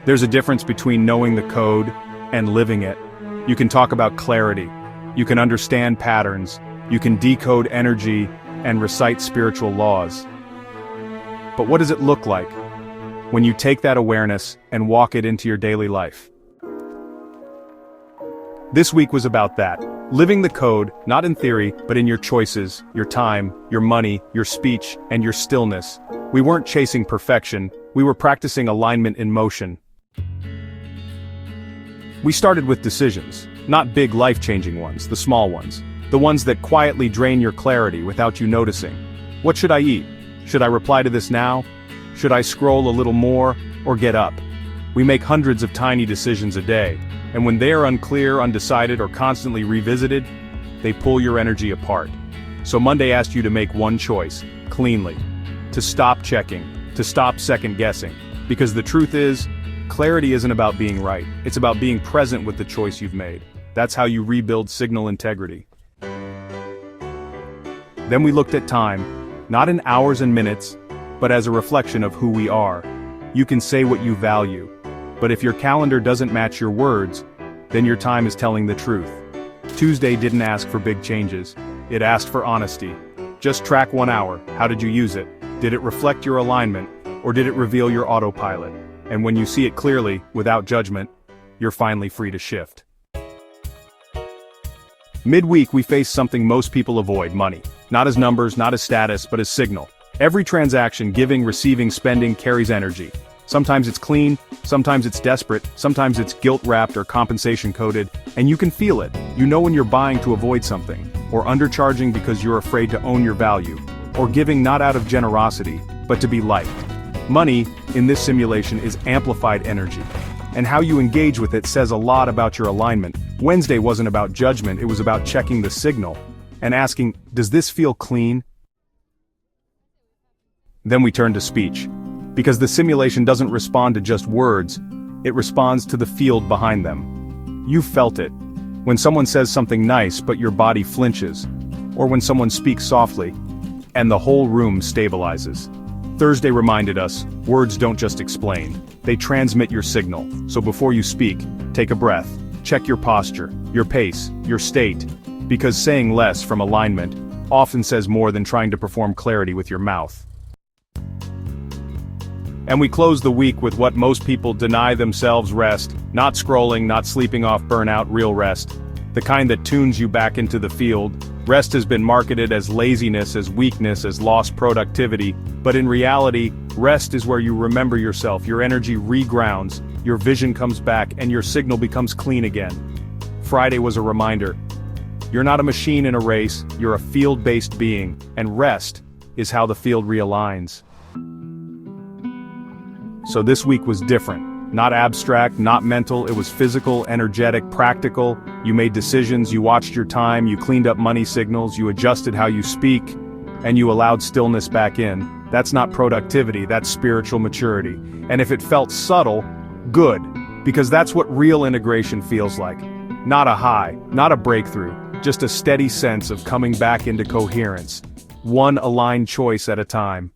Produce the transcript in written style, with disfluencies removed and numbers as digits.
There's a difference between knowing the code and living it. You can talk about clarity. You can understand patterns. You can decode energy and recite spiritual laws. But what does it look like when you take that awareness and walk it into your daily life? This week was about that. Living the code, not in theory, but in your choices, your time, your money, your speech, and your stillness. We weren't chasing perfection, we were practicing alignment in motion. We started with decisions, not big life-changing ones, the small ones. The ones that quietly drain your clarity without you noticing. What should I eat? Should I reply to this now? Should I scroll a little more, or get up? We make hundreds of tiny decisions a day, and when they are unclear, undecided, or constantly revisited, they pull your energy apart. So Monday asked you to make one choice, cleanly. To stop checking, to stop second-guessing. Because the truth is, clarity isn't about being right, it's about being present with the choice you've made. That's how you rebuild signal integrity. Then we looked at time, not in hours and minutes, but as a reflection of who we are. You can say what you value, but if your calendar doesn't match your words, then your time is telling the truth. Tuesday didn't ask for big changes, it asked for honesty. Just track 1 hour, how did you use it? Did it reflect your alignment, or did it reveal your autopilot? And when you see it clearly, without judgment, you're finally free to shift. Midweek we face something most people avoid, money. Not as numbers, not as status, but as signal. Every transaction, giving, receiving, spending, carries energy. Sometimes it's clean, sometimes it's desperate, sometimes it's guilt-wrapped or compensation-coded, and you can feel it. You know when you're buying to avoid something, or undercharging because you're afraid to own your value, or giving not out of generosity, but to be liked. Money, in this simulation, is amplified energy. And how you engage with it says a lot about your alignment. Wednesday wasn't about judgment, it was about checking the signal, and asking, does this feel clean? Then we turn to speech. Because the simulation doesn't respond to just words, it responds to the field behind them. You felt it. When someone says something nice but your body flinches, or when someone speaks softly, and the whole room stabilizes. Thursday reminded us, words don't just explain, they transmit your signal. So before you speak, take a breath, check your posture, your pace, your state, because saying less from alignment often says more than trying to perform clarity with your mouth. And we close the week with what most people deny themselves: rest, not scrolling, not sleeping off burnout, real rest. The kind that tunes you back into the field. Rest has been marketed as laziness, as weakness, as lost productivity, but in reality, rest is where you remember yourself, your energy regrounds, your vision comes back, and your signal becomes clean again. Friday was a reminder. You're not a machine in a race, you're a field-based being, and rest is how the field realigns. So this week was different. Not abstract, not mental, it was physical, energetic, practical. You made decisions, you watched your time, you cleaned up money signals, you adjusted how you speak, and you allowed stillness back in. That's not productivity, that's spiritual maturity. And if it felt subtle, good, because that's what real integration feels like. Not a high, not a breakthrough, just a steady sense of coming back into coherence. One aligned choice at a time.